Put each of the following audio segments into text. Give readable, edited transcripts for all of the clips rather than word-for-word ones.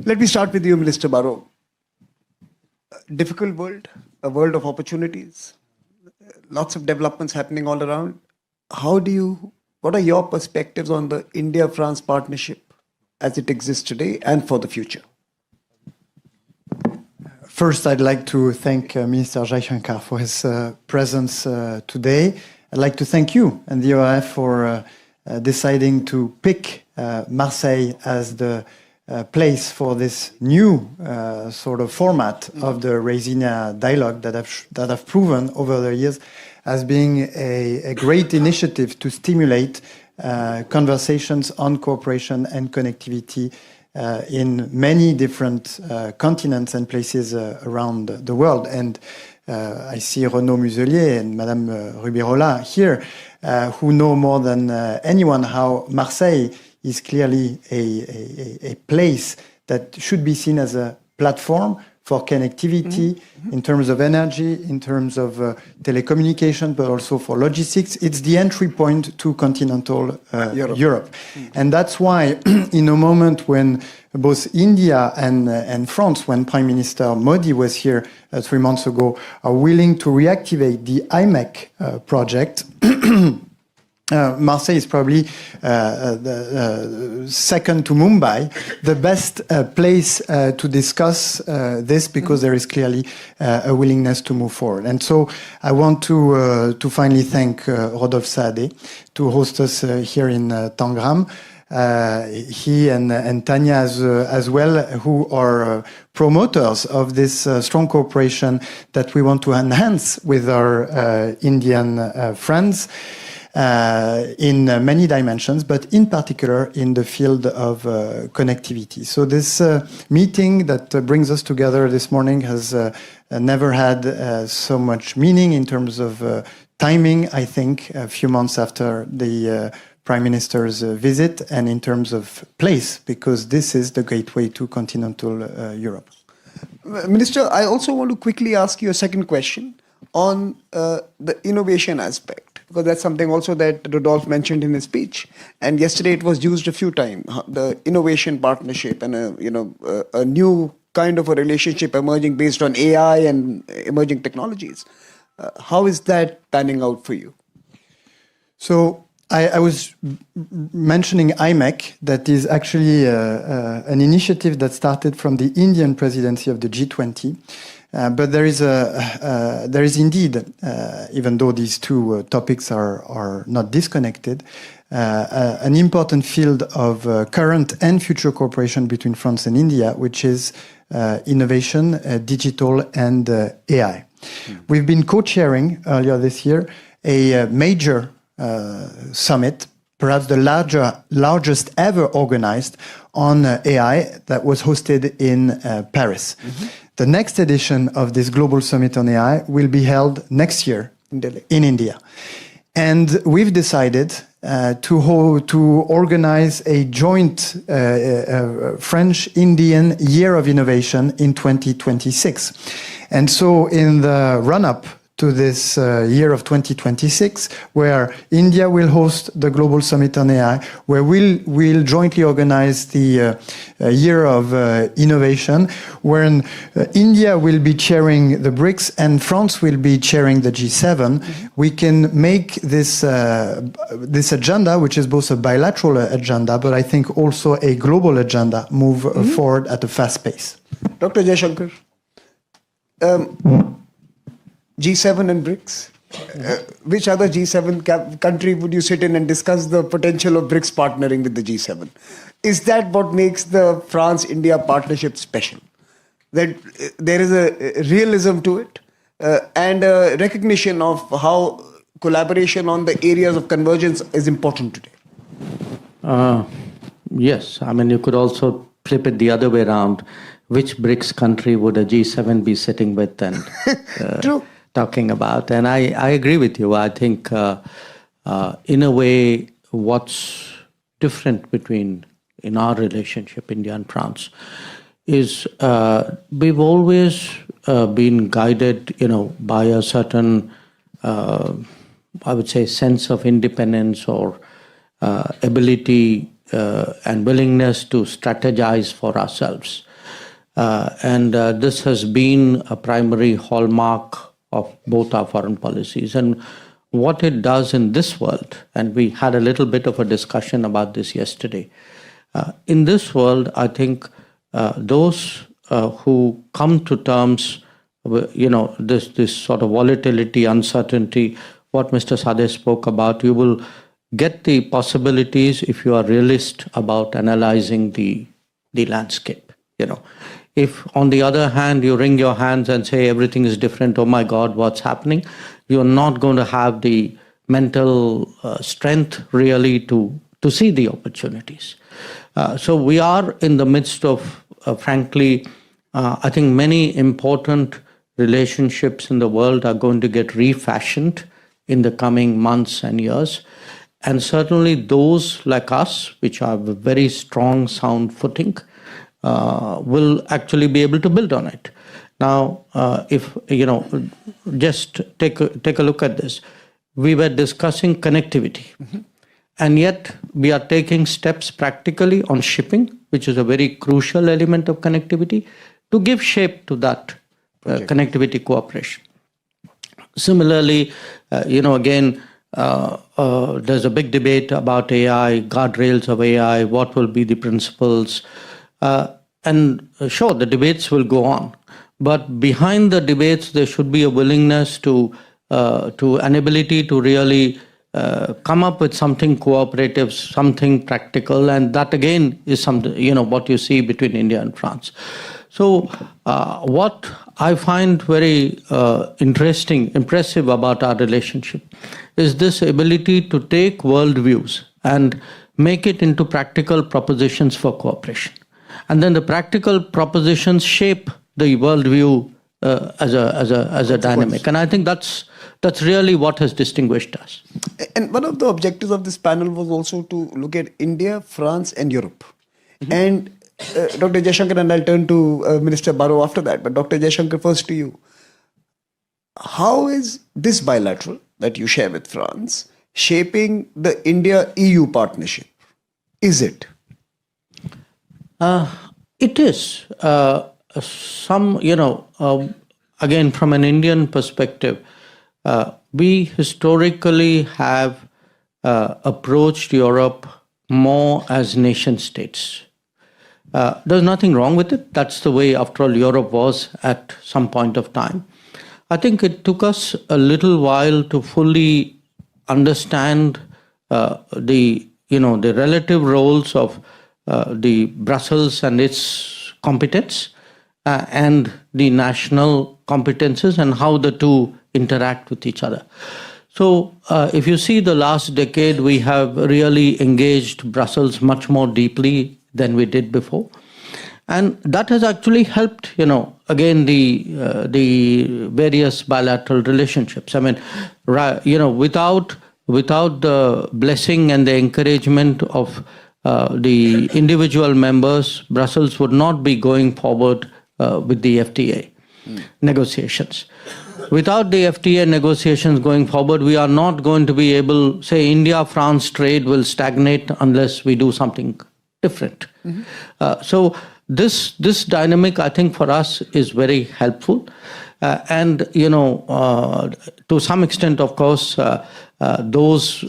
Let me start with you, Minister Barrow. Difficult world, a world of opportunities, lots of developments happening all around. What are your perspectives on the India-France partnership as it exists today and for the future? First, I'd like to thank Minister Jaishankar for his presence today. I'd like to thank you and the ORF for deciding to pick Marseille as the place for this new sort of format of the Raisina dialogue that have proven over the years as being a great initiative to stimulate conversations on cooperation and connectivity in many different continents and places around the world. And I see Renaud Muselier and Madame Rubirola here, who know more than anyone how Marseille is clearly a place that should be seen as a platform for connectivity in terms of energy, in terms of telecommunication, but also for logistics. It's the entry point to continental Europe. And that's why in a moment when both India and France, when Prime Minister Modi was here 3 months ago, are willing to reactivate the IMEC project, Marseille is probably second to Mumbai, the best place to discuss this, because there is clearly a willingness to move forward. And so I want to finally thank Rodolphe Saadé to host us here in Tangram. He and Tanya as well, who are promoters of this strong cooperation that we want to enhance with our Indian friends. In many dimensions, but in particular in the field of connectivity. So this meeting that brings us together this morning has never had so much meaning in terms of timing, I think, a few months after the Prime Minister's visit, and in terms of place, because this is the gateway to continental Europe. Minister, I also want to quickly ask you a second question on the innovation aspect, because that's something also that Rodolphe mentioned in his speech, and yesterday it was used a few times, the innovation partnership and a new kind of a relationship emerging based on AI and emerging technologies. How is that panning out for you? So I was mentioning IMEC, that is actually an initiative that started from the Indian presidency of the G20. But there is indeed, even though these two topics are not disconnected, an important field of current and future cooperation between France and India, which is innovation, digital, and AI. We've been co-chairing earlier this year a major summit, perhaps the largest ever organized on AI, that was hosted in Paris. The next edition of this Global Summit on AI will be held next year in India. And we've decided to organize a joint French-Indian Year of Innovation in 2026. And so in the run-up to this year of 2026, where India will host the Global Summit on AI, where we'll jointly organize the Year of Innovation, wherein India will be chairing the BRICS and France will be chairing the G7. We can make this agenda, which is both a bilateral agenda, but I think also a global agenda, move forward at a fast pace. Dr. Jaishankar, G7 and BRICS. Which other G7 country would you sit in and discuss the potential of BRICS partnering with the G7? Is that what makes the France-India partnership special? That there is a realism to it and a recognition of how collaboration on the areas of convergence is important today? Yes, I mean, you could also flip it the other way around. Which BRICS country would a G7 be sitting with and True. Talking about? And I agree with you. I think in a way, what's different in our relationship, India and France, is we've always been guided, by a certain, I would say, sense of independence or ability and willingness to strategize for ourselves. And this has been a primary hallmark of both our foreign policies. And what it does in this world, and we had a little bit of a discussion about this yesterday, in this world, I think those who come to terms with, this sort of volatility, uncertainty, what Mr. Sadeh spoke about, you will get the possibilities if you are realist about analyzing the landscape. If on the other hand you wring your hands and say everything is different, oh my God, what's happening, you're not going to have the mental strength really to see the opportunities. So we are in the midst of, frankly, I think many important relationships in the world are going to get refashioned in the coming months and years. And certainly those like us, which have a very strong, sound footing, will actually be able to build on it. Now, if, just take a look at this. We were discussing connectivity. Mm-hmm. And yet we are taking steps practically on shipping, which is a very crucial element of connectivity, to give shape to that connectivity cooperation. Similarly, again, there's a big debate about AI, guardrails of AI, what will be the principles. And sure, the debates will go on. But behind the debates, there should be a willingness to an ability to really come up with something cooperative, something practical. And that again is something, what you see between India and France. So what I find very impressive about our relationship is this ability to take worldviews and make it into practical propositions for cooperation. And then the practical propositions shape the worldview as a dynamic. And I think that's really what has distinguished us. And one of the objectives of this panel was also to look at India, France, and Europe. Mm-hmm. And Dr. Jaishankar, and I'll turn to Minister Barrow after that, but Dr. Jaishankar, first to you. How is this bilateral that you share with France shaping the India-EU partnership? Is it? It is. Again, from an Indian perspective, we historically have approached Europe more as nation states. There's nothing wrong with it. That's the way, after all, Europe was at some point of time. I think it took us a little while to fully understand the relative roles of the Brussels and its competence and the national competences and how the two interact with each other. So if you see the last decade, we have really engaged Brussels much more deeply than we did before. And that has actually helped, again, the various bilateral relationships. I mean, without the blessing and the encouragement of the individual members, Brussels would not be going forward with the FTA negotiations. Without the FTA negotiations going forward, we are not going to be able, say, India-France trade will stagnate unless we do something different. Mm-hmm. So this dynamic, I think, for us is very helpful. And, to some extent, of course, those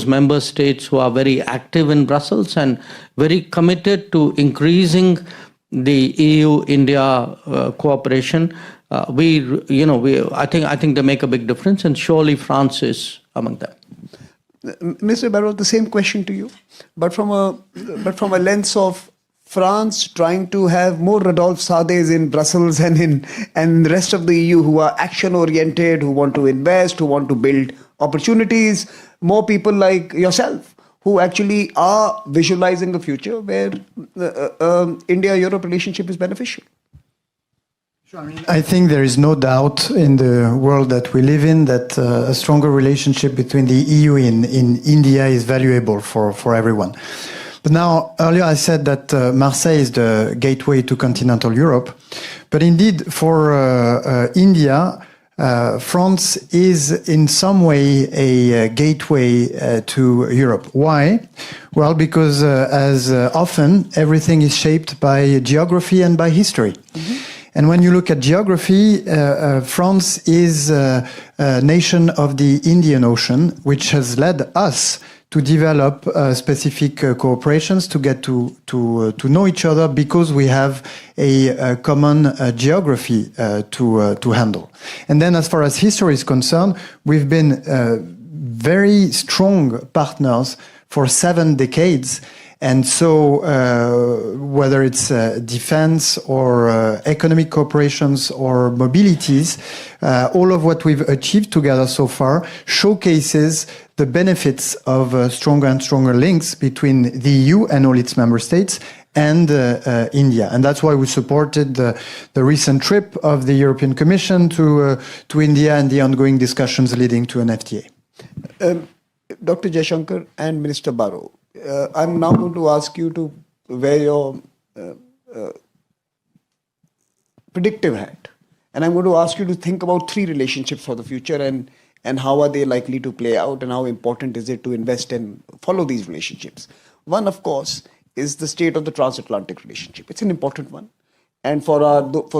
member states who are very active in Brussels and very committed to increasing the EU-India cooperation, I think they make a big difference, and surely France is among them. Mr. Barrow, the same question to you, but from a lens of France trying to have more Rodolphe Sadehs in Brussels and the rest of the EU who are action-oriented, who want to invest, who want to build opportunities, more people like yourself who actually are visualizing a future where India-Europe relationship is beneficial. Sure. I think there is no doubt in the world that we live in that a stronger relationship between the EU and India is valuable for everyone. But now, earlier I said that Marseille is the gateway to continental Europe. But indeed, for India, France is in some way a gateway to Europe. Why? Well, because as often, everything is shaped by geography and by history. And when you look at geography, France is a nation of the Indian Ocean, which has led us to develop specific cooperations to get to know each other because we have a common geography to handle. And then as far as history is concerned, we've been very strong partners for 7 decades. And so whether it's defense or economic cooperations or mobilities, all of what we've achieved together so far showcases the benefits of stronger and stronger links between the EU and all its member states and India. And that's why we supported the recent trip of the European Commission to India and the ongoing discussions leading to an FTA. Dr. Jaishankar and Minister Barrow, I'm now going to ask you to wear your predictive hat. And I'm going to ask you to think about 3 relationships for the future and how are they likely to play out and how important is it to invest and follow these relationships. One, of course, is the state of the transatlantic relationship. It's an important one. And for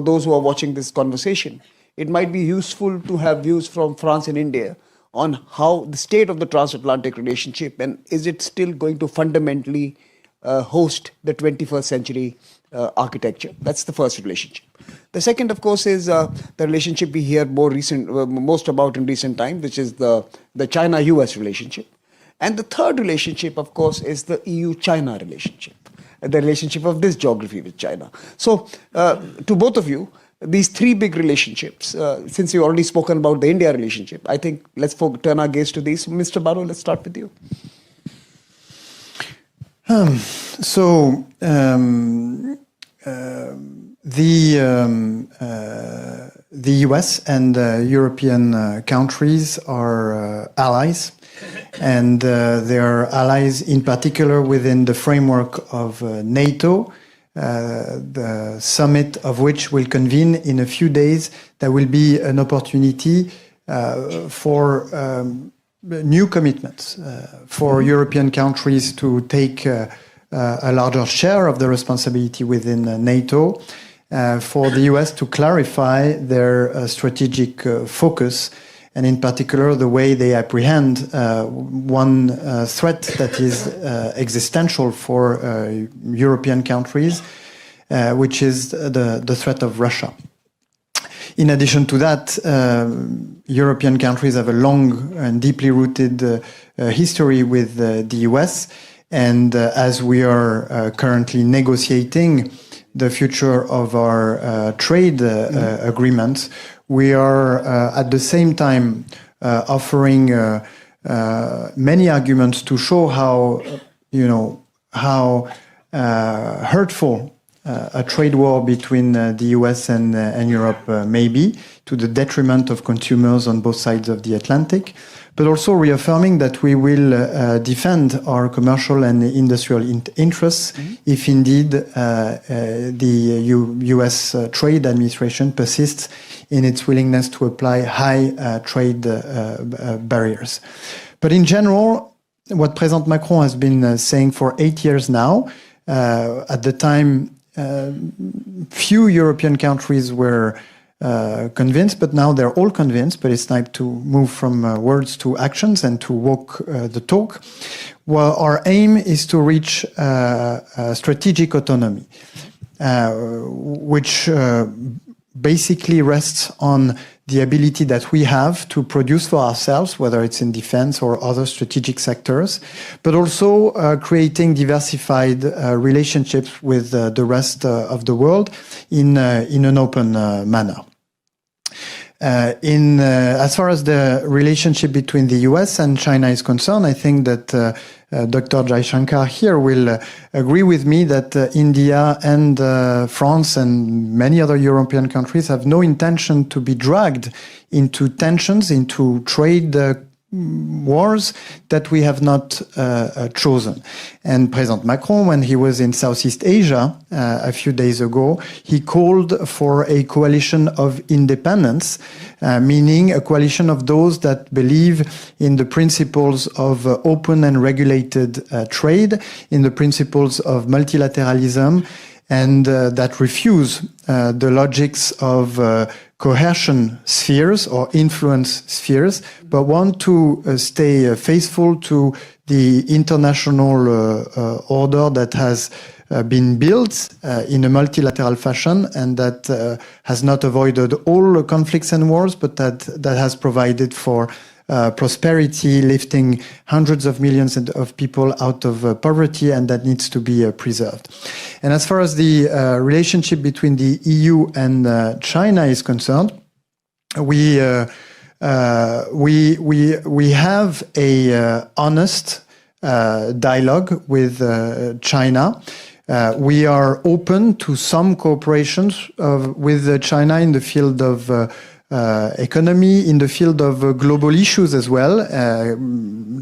those who are watching this conversation, it might be useful to have views from France and India on how the state of the transatlantic relationship and is it still going to fundamentally host the 21st century architecture. That's the first relationship. The second, of course, is the relationship we hear most about in recent times, which is the China-US relationship. And the third relationship, of course, is the EU-China relationship, the relationship of this geography with China. So to both of you, these 3 big relationships, since you've already spoken about the India relationship, I think let's turn our gaze to these. Mr. Barrow, let's start with you. The US and European countries are allies, and they are allies in particular within the framework of NATO, the summit of which will convene in a few days. There will be an opportunity for new commitments for European countries to take a larger share of the responsibility within NATO, for the US to clarify their strategic focus, and in particular the way they apprehend one threat that is existential for European countries, which is the threat of Russia. In addition to that, European countries have a long and deeply rooted history with the US, and as we are currently negotiating the future of our trade agreements, we are at the same time offering many arguments to show how hurtful a trade war between the US and Europe may be, to the detriment of consumers on both sides of the Atlantic, but also reaffirming that we will defend our commercial and industrial interests if indeed the US trade administration persists in its willingness to apply high trade barriers. But in general, what President Macron has been saying for 8 years now, at the time few European countries were convinced, but now they're all convinced, but it's time to move from words to actions and to walk the talk. Well, our aim is to reach strategic autonomy, which basically rests on the ability that we have to produce for ourselves, whether it's in defense or other strategic sectors, but also creating diversified relationships with the rest of the world in an open manner. As far as the relationship between the US and China is concerned, I think that Dr. Jaishankar here will agree with me that India and France and many other European countries have no intention to be dragged into tensions, into trade wars that we have not chosen. And President Macron, when he was in Southeast Asia a few days ago, he called for a coalition of independence, meaning a coalition of those that believe in the principles of open and regulated trade, in the principles of multilateralism, and that refuse the logics of coercion spheres or influence spheres, but want to stay faithful to the international order that has been built in a multilateral fashion and that has not avoided all conflicts and wars, but that has provided for prosperity, lifting hundreds of millions of people out of poverty, and that needs to be preserved. And as far as the relationship between the EU and China is concerned, we have a honest dialogue with China. We are open to some cooperations with China in the field of economy, in the field of global issues as well.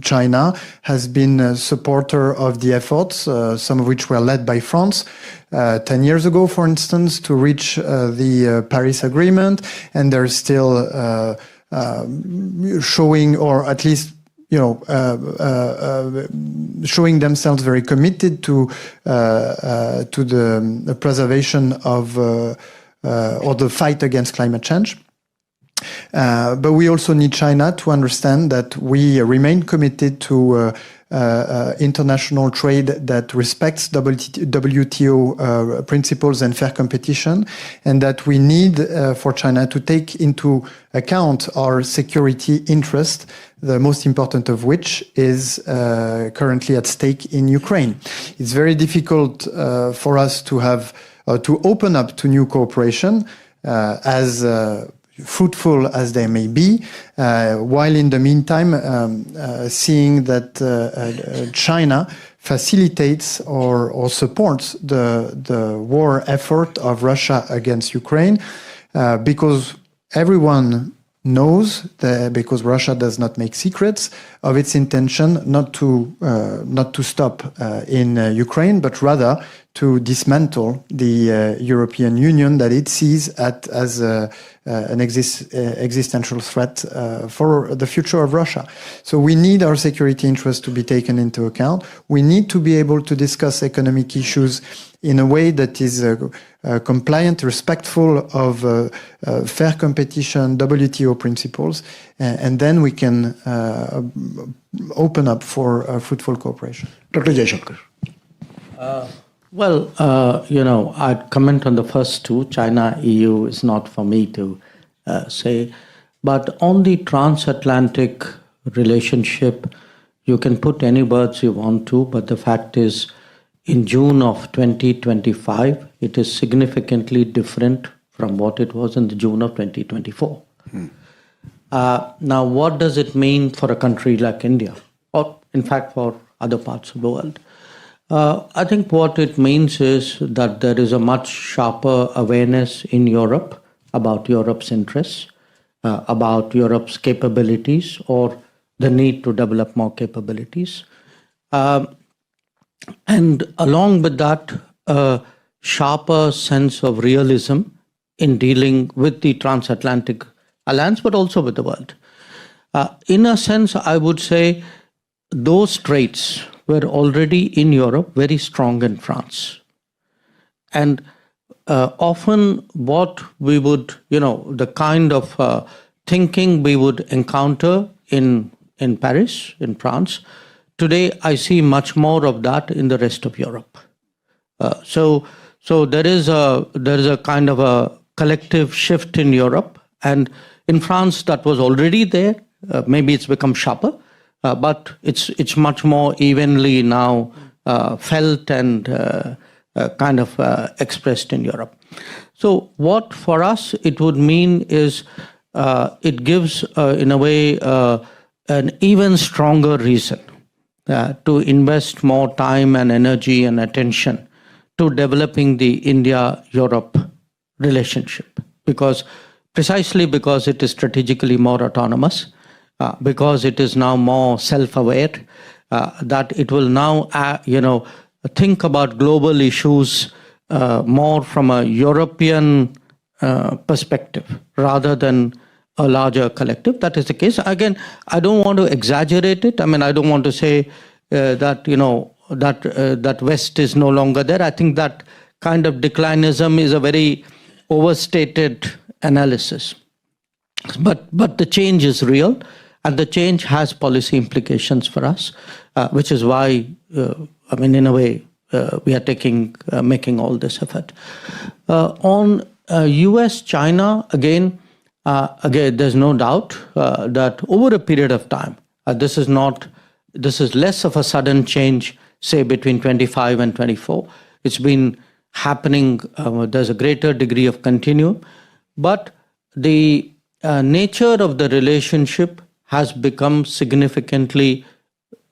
China has been a supporter of the efforts, some of which were led by France 10 years ago, for instance, to reach the Paris Agreement, and they're still showing, or at least showing themselves very committed to the preservation of or the fight against climate change. But we also need China to understand that we remain committed to international trade that respects WTO principles and fair competition, and that we need for China to take into account our security interest, the most important of which is currently at stake in Ukraine. It's very difficult for us to have to open up to new cooperation as fruitful as they may be, while in the meantime seeing that China facilitates or supports the war effort of Russia against Ukraine, because everyone knows that, because Russia does not make secrets of its intention not to stop in Ukraine, but rather to dismantle the European Union that it sees as an existential threat for the future of Russia. So we need our security interests to be taken into account. We need to be able to discuss economic issues in a way that is compliant, respectful of fair competition, WTO principles, and then we can open up for fruitful cooperation. Dr. Jaishankar. I'd comment on the first two. China, EU is not for me to say. But on the transatlantic relationship, you can put any words you want to, but the fact is, in June of 2025, it is significantly different from what it was in the June of 2024. Now, what does it mean for a country like India, or in fact for other parts of the world? I think what it means is that there is a much sharper awareness in Europe about Europe's interests, about Europe's capabilities, or the need to develop more capabilities. And along with that, a sharper sense of realism in dealing with the transatlantic alliance, but also with the world. In a sense, I would say those traits were already in Europe very strong in France. And often what we would, the kind of thinking we would encounter in Paris, in France, today I see much more of that in the rest of Europe. So there is a kind of a collective shift in Europe, and in France that was already there. Maybe it's become sharper, but it's much more evenly now felt and kind of expressed in Europe. So what for us it would mean is it gives, in a way, an even stronger reason to invest more time and energy and attention to developing the India-Europe relationship, precisely because it is strategically more autonomous. because it is now more self-aware, that it will now, think about global issues more from a European perspective rather than a larger collective. That is the case. Again, I don't want to exaggerate it. I mean, I don't want to say that that West is no longer there. I think that kind of declinism is a very overstated analysis. But the change is real, and the change has policy implications for us, which is why, in a way, we are making all this effort. On US-China, again, there's no doubt that over a period of time, this is less of a sudden change, say between 25 and 24. It's been happening. There's a greater degree of continuum, but the nature of the relationship has become significantly,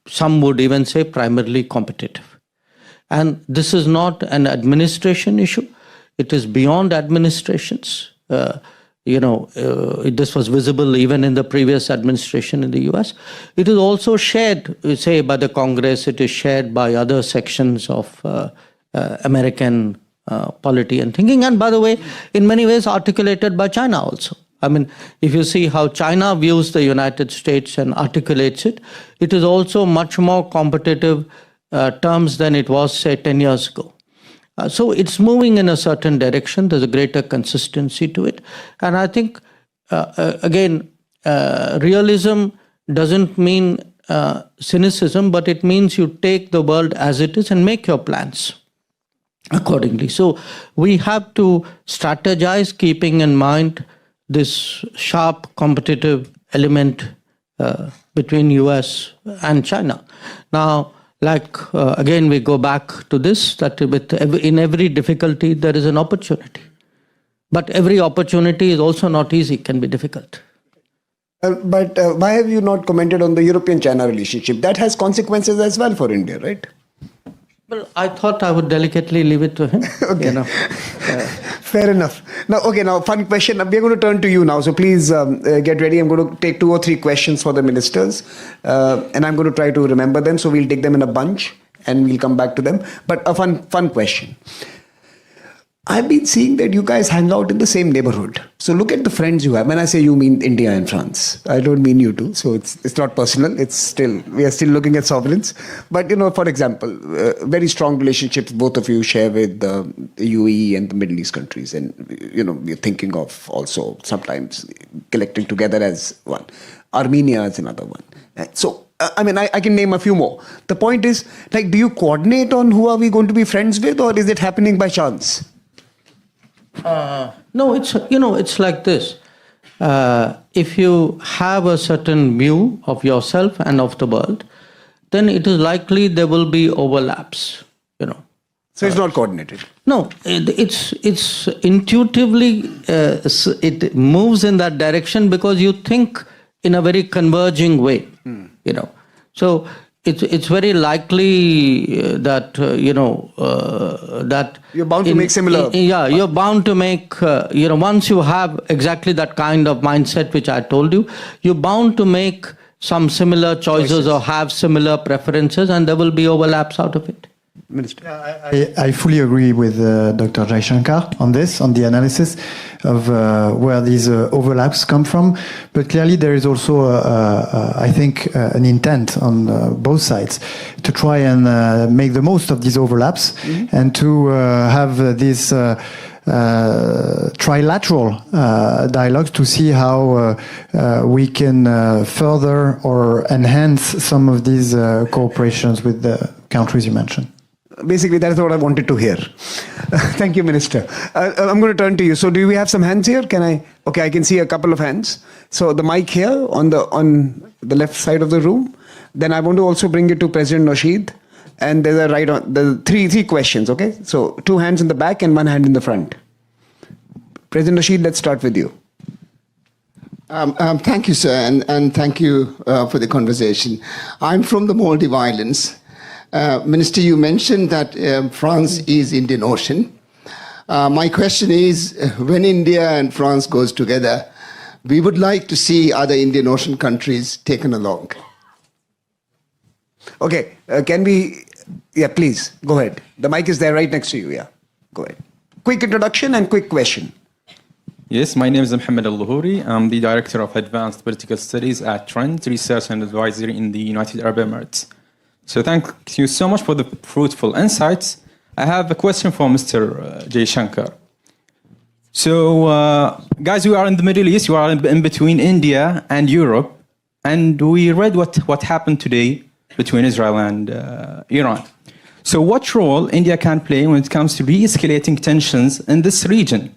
some would even say primarily competitive. And this is not an administration issue. It is beyond administrations. This was visible even in the previous administration in the US. It is also shared, say, by the Congress. It is shared by other sections of American polity and thinking. And by the way, in many ways articulated by China also. I mean, if you see how China views the United States and articulates it, it is also much more competitive terms than it was, say, 10 years ago. So it's moving in a certain direction. There's a greater consistency to it. And I think, again, realism doesn't mean cynicism, but it means you take the world as it is and make your plans accordingly. So we have to strategize, keeping in mind this sharp competitive element between US and China. Now, again, we go back to this, that in every difficulty, there is an opportunity. But every opportunity is also not easy, can be difficult. But why have you not commented on the European-China relationship? That has consequences as well for India, right? Well, I thought I would delicately leave it to him. Okay. Fair enough. Now, fun question. We're going to turn to you now. So please get ready. I'm going to take 2 or 3 questions for the ministers. And I'm going to try to remember them. So we'll take them in a bunch and we'll come back to them. But a fun question. I've been seeing that you guys hang out in the same neighborhood. So look at the friends you have. When I say you, mean India and France. I don't mean you two. So it's not personal. We are still looking at sovereigns. But, for example, very strong relationships both of you share with the UAE and the Middle East countries. And, we're thinking of also sometimes collecting together as one. Armenia is another one. So, I can name a few more. The point is, do you coordinate on who are we going to be friends with, or is it happening by chance? No, it's like this. If you have a certain view of yourself and of the world, then it is likely there will be overlaps. So it's not coordinated. No, it's intuitively it moves in that direction because you think in a very converging way. So it's very likely that that you're bound to make similar. You're bound to make once you have exactly that kind of mindset which I told you, you're bound to make some similar choices or have similar preferences, and there will be overlaps out of it. Minister. I fully agree with Dr. Jaishankar on this, on the analysis of where these overlaps come from. But clearly there is also, I think, an intent on both sides to try and make the most of these overlaps and to have this trilateral dialogues to see how we can further or enhance some of these cooperations with the countries you mentioned. Basically, that is what I wanted to hear. Thank you, Minister. I'm going to turn to you. So do we have some hands here? Okay, I can see a couple of hands. So the mic here on the left side of the room. Then I want to also bring it to President Nasheed. And there's three questions, okay? So 2 hands in the back and 1 hand in the front. President Nasheed, let's start with you. Thank you, sir, and thank you for the conversation. I'm from the Maldive Islands. Minister, you mentioned that France is Indian Ocean. My question is, when India and France goes together, we would like to see other Indian Ocean countries taken along. Okay, yeah, please, go ahead. The mic is there right next to you, yeah. Go ahead. Quick introduction and quick question. Yes, my name is Mohammed Al-Luhuri. I'm the Director of Advanced Political Studies at Trend Research and Advisory in the United Arab Emirates. So thank you so much for the fruitful insights. I have a question for Mr. Jaishankar. So, guys, we are in the Middle East. We are in between India and Europe. And we read what happened today between Israel and Iran. So what role India can play when it comes to de-escalating tensions in this region?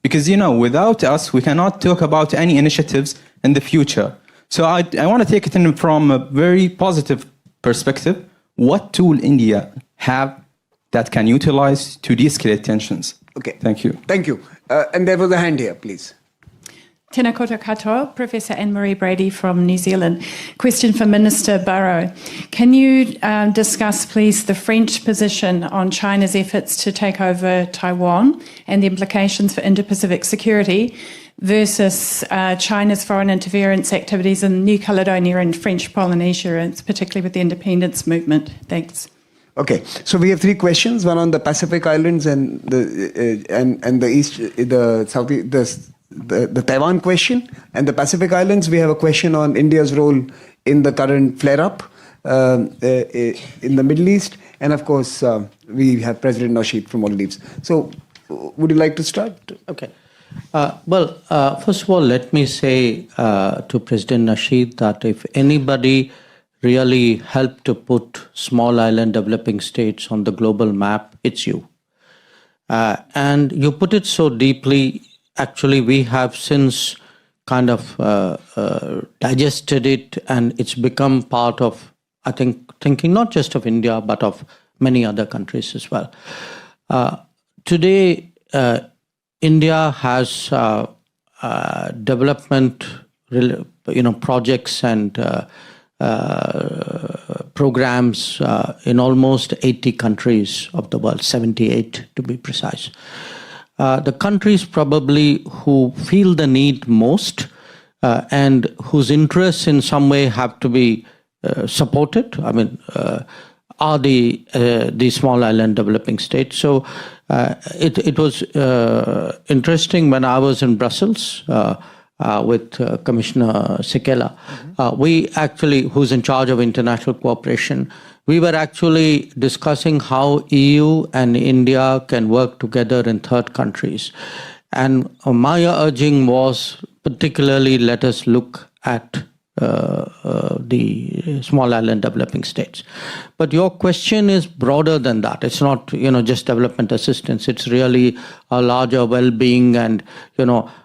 Because, without us, we cannot talk about any initiatives in the future. So I want to take it in from a very positive perspective. What tool India have that can utilize to de-escalate tensions? Okay. Thank you. Thank you. And there was a hand here, please. Tēnā koutou katoa, Professor Anne-Marie Brady from New Zealand. Question for Minister Barrot. Can you discuss, please, the French position on China's efforts to take over Taiwan and the implications for Indo-Pacific security versus China's foreign interference activities in New Caledonia and French Polynesia, and particularly with the independence movement? Thanks. Okay, so we have three questions: one on the Pacific Islands and the East, the South, the Taiwan question, and the Pacific Islands. We have a question on India's role in the current flare-up in the Middle East, and of course we have President Nasheed from Maldives. So, would you like to start? Okay. First of all, let me say to President Nasheed that if anybody really helped to put small island developing states on the global map, it's you. And you put it so deeply. Actually, we have since kind of digested it, and it's become part of, I think, thinking not just of India, but of many other countries as well. Today, India has development, projects and programs in almost 80 countries of the world, 78 to be precise. The countries probably who feel the need most and whose interests in some way have to be supported, are the small island developing states. So it was interesting when I was in Brussels with Commissioner Sekela. We actually, who's in charge of international cooperation, we were actually discussing how EU and India can work together in third countries. And my urging was particularly let us look at the small island developing states. But your question is broader than that. It's not, just development assistance. It's really a larger well-being and,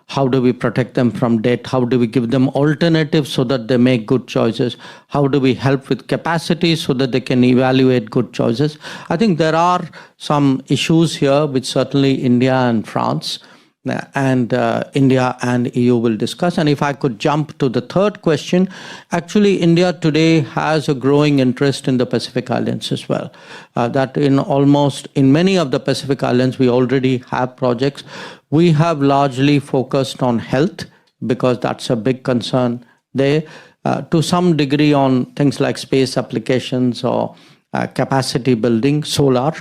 how do we protect them from debt? How do we give them alternatives so that they make good choices? How do we help with capacity so that they can evaluate good choices? I think there are some issues here which certainly India and France and India and EU will discuss. And if I could jump to the third question, actually India today has a growing interest in the Pacific Islands as well. That in many of the Pacific Islands, we already have projects. We have largely focused on health because that's a big concern there, to some degree on things like space applications or capacity building, solar.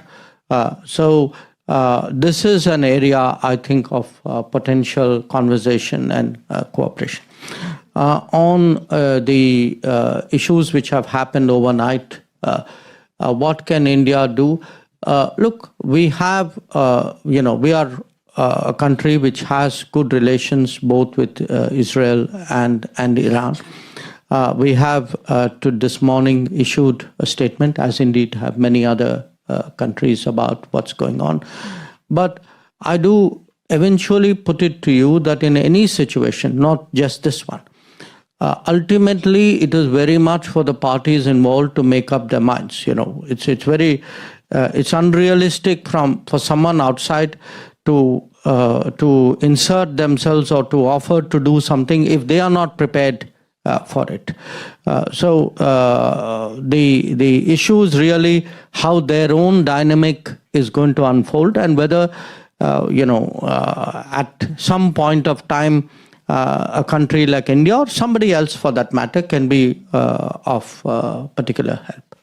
This is an area, I think, of potential conversation and cooperation. On the issues which have happened overnight, what can India do? Look, we have, we are a country which has good relations both with Israel and Iran. We have, to this morning, issued a statement, as indeed have many other countries, about what's going on. But I do eventually put it to you that in any situation, not just this one, ultimately it is very much for the parties involved to make up their minds. It's very it's unrealistic for someone outside to insert themselves or to offer to do something if they are not prepared for it. So the issue is really how their own dynamic is going to unfold, and whether at some point of time a country like India or somebody else for that matter can be of particular help.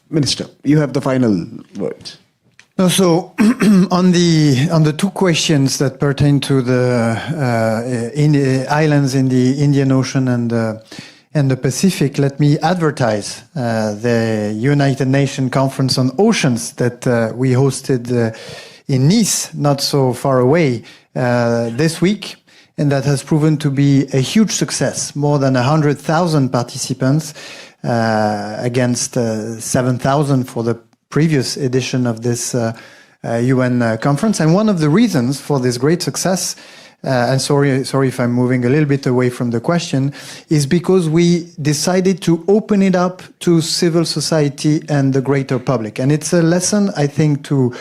Minister, you have the final words. No, so on the two questions that pertain to the islands in the Indian Ocean and the Pacific, let me advertise the United Nations Conference on Oceans that we hosted in Nice, not so far away, this week, and that has proven to be a huge success. More than 100,000 participants against 7,000 for the previous edition of this UN conference. And one of the reasons for this great success, and sorry if I'm moving a little bit away from the question, is because we decided to open it up to civil society and the greater public. And it's a lesson, I think, to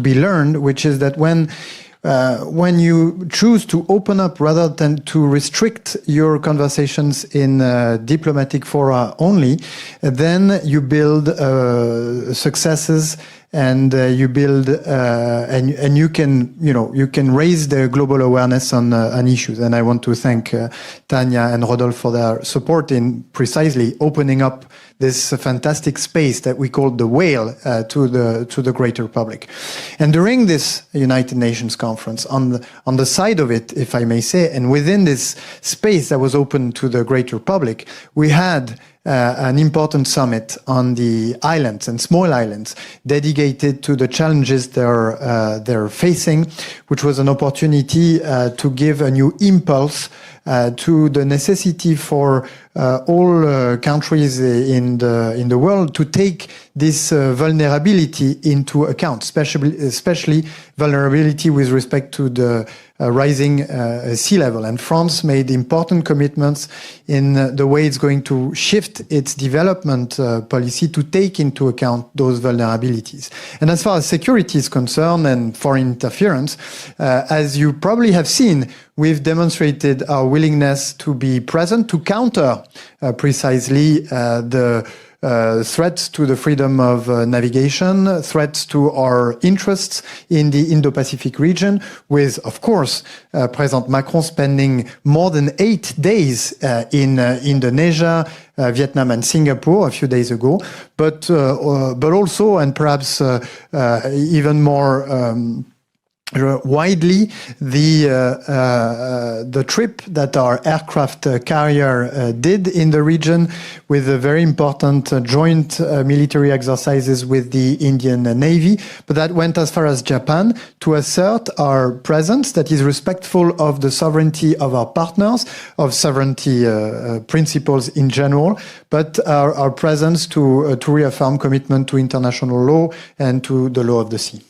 be learned, which is that when you choose to open up rather than to restrict your conversations in diplomatic fora only, then you build successes and you build and you can raise the global awareness on issues. And I want to thank Tanya and Rodolphe for their support in precisely opening up this fantastic space that we call the whale to the greater public. And during this United Nations conference, on the side of it, if I may say, and within this space that was open to the greater public, we had an important summit on the islands and small islands dedicated to the challenges they're facing, which was an opportunity to give a new impulse to the necessity for all countries in the world to take this vulnerability into account, especially vulnerability with respect to the rising sea level. And France made important commitments in the way it's going to shift its development policy to take into account those vulnerabilities. And as far as security is concerned and foreign interference, as you probably have seen, we've demonstrated our willingness to be present to counter precisely the threats to the freedom of navigation, threats to our interests in the Indo-Pacific region, with, of course, President Macron spending more than 8 days in Indonesia, Vietnam and Singapore a few days ago, but also, and perhaps even more widely, the trip that our aircraft carrier did in the region with a very important joint military exercises with the Indian Navy, but that went as far as Japan to assert our presence that is respectful of the sovereignty of our partners, of sovereignty principles in general, but our presence to reaffirm commitment to international law and to the law of the sea.